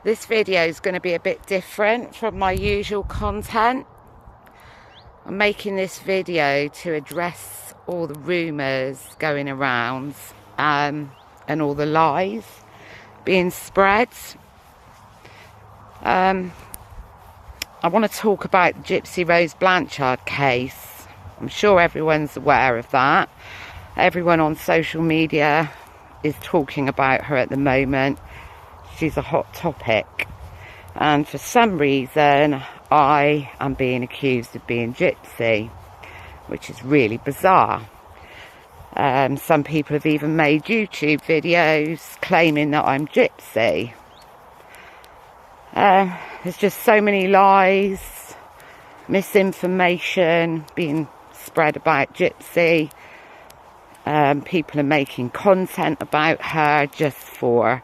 This video is going to be a bit different from my usual content. I'm making this video to address all the rumours going around and all the lies being spread. I want to talk about the Gypsy Rose Blanchard case. I'm sure everyone's aware of that. Everyone on social media is talking about her at the moment. She's a hot topic, and for some reason I am being accused of being Gypsy, which is really bizarre. Some people have even made YouTube videos claiming that I'm Gypsy. There's just so many lies, misinformation being spread about Gypsy. People are making content about her just for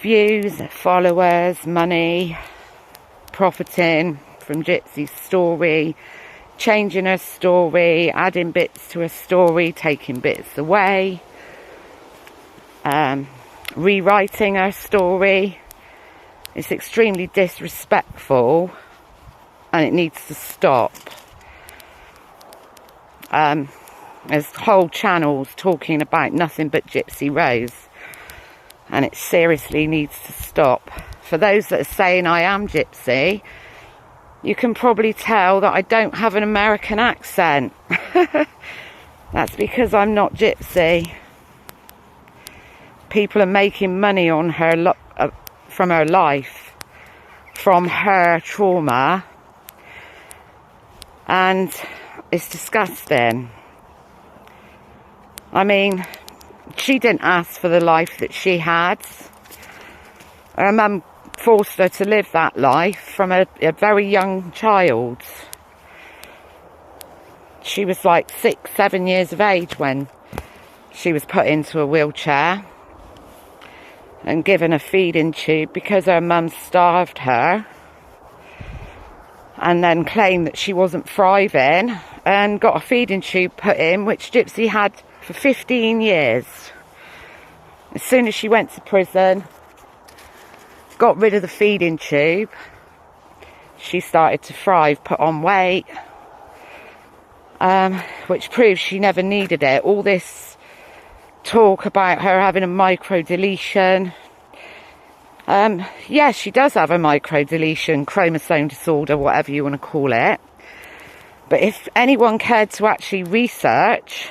views, followers, money, profiting from Gypsy's story, changing her story, adding bits to her story, taking bits away, rewriting her story. It's extremely disrespectful and it needs to stop. There's whole channels talking about nothing but Gypsy Rose, and it seriously needs to stop. For those that are saying I am Gypsy, you can probably tell that I don't have an American accent. That's because I'm not Gypsy. People are making money on her from her life, from her trauma, and it's disgusting. I mean, she didn't ask for the life that she had. Her mum forced her to live that life from a very young child. She was like 6, 7 years of age when she was put into a wheelchair and given a feeding tube because her mum starved her, and then claimed that she wasn't thriving and got a feeding tube put in, which Gypsy had for 15 years. As soon as she went to prison, got rid of the feeding tube, she started to thrive, put on weight, which proves she never needed it. All this talk about her having a microdeletion. Yes, she does have a microdeletion, chromosome disorder, whatever you want to call it. But if anyone cared to actually research,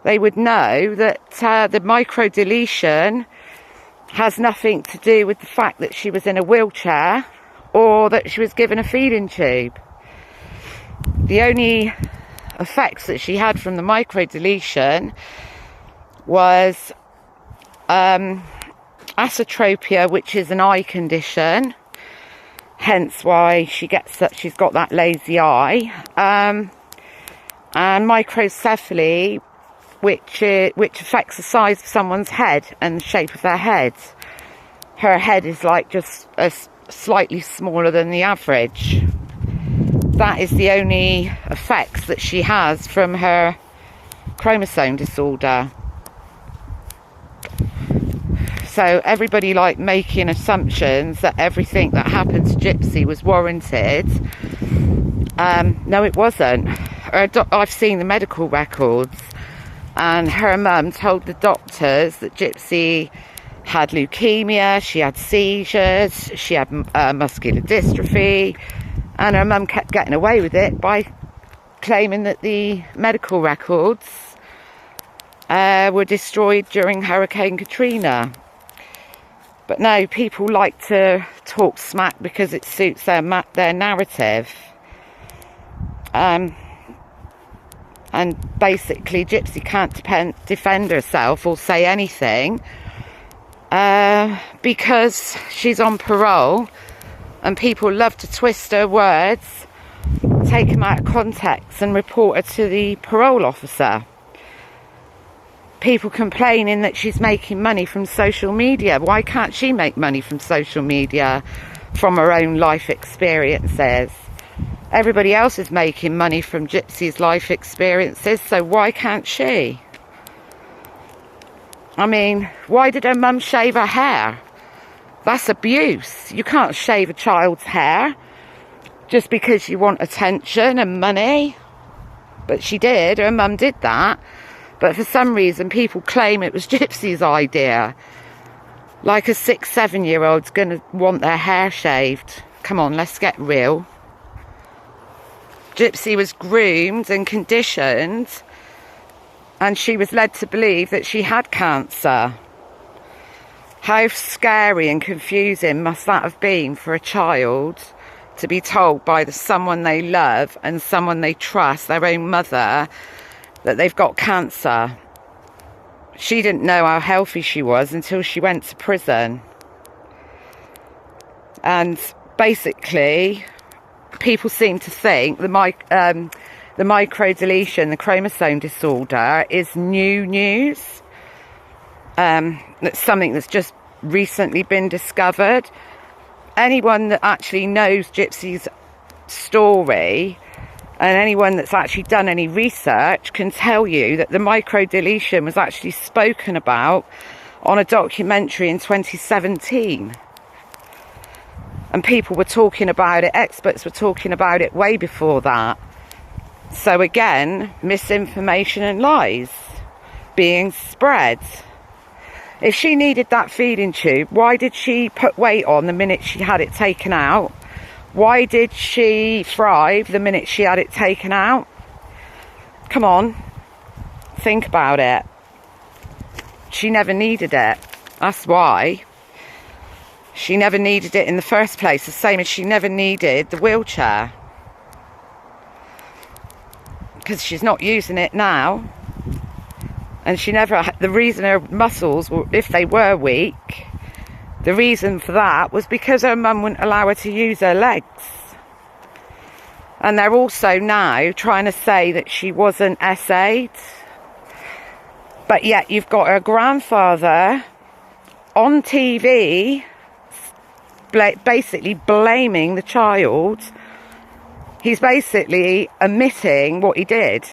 they would know that the microdeletion has nothing to do with the fact that she was in a wheelchair or that she was given a feeding tube. The only effects that she had from the microdeletion was acetropia, which is an eye condition, hence why she's got that lazy eye, and microcephaly, which affects the size of someone's head and the shape of their head. Her head is like just slightly smaller than the average. That is the only effects that she has from her chromosome disorder. So everybody like making assumptions that everything that happened to Gypsy was warranted. No, it wasn't. I've seen the medical records, and her mum told the doctors that Gypsy had leukemia, she had seizures, she had muscular dystrophy, and her mum kept getting away with it by claiming that the medical records were destroyed during Hurricane Katrina. But no, people like to talk smack because it suits their narrative. And basically Gypsy can't defend herself or say anything because she's on parole, and people love to twist her words, take them out of context and report her to the parole officer. People complaining that she's making money from social media. Why can't she make money from social media, from her own life experiences? Everybody else is making money from Gypsy's life experiences, so why can't she? I mean, why did her mum shave her hair? That's abuse. You can't shave a child's hair just because you want attention and money. But she did. Her mum did that. But for some reason, people claim it was Gypsy's idea. Like a 6-7-year-old's going to want their hair shaved. Come on, let's get real. Gypsy was groomed and conditioned, and she was led to believe that she had cancer. How scary and confusing must that have been for a child to be told by someone they love and someone they trust, their own mother, that they've got cancer. She didn't know how healthy she was until she went to prison. And basically, people seem to think the microdeletion, the chromosome disorder, is new news. That's something that's just recently been discovered. Anyone that actually knows Gypsy's story and anyone that's actually done any research can tell you that the microdeletion was actually spoken about on a documentary in 2017. And people were talking about it, experts were talking about it way before that. So again, misinformation and lies being spread. If she needed that feeding tube, why did she put weight on the minute she had it taken out? Why did she thrive the minute she had it taken out? Come on, think about it. She never needed it. That's why. She never needed it in the first place, the same as she never needed the wheelchair. Because she's not using it now. And she never, the reason her muscles, if they were weak, the reason for that was because her mum wouldn't allow her to use her legs. And they're also now trying to say that she wasn't SA'd. But yet you've got her grandfather on TV basically blaming the child. He's basically admitting what he did.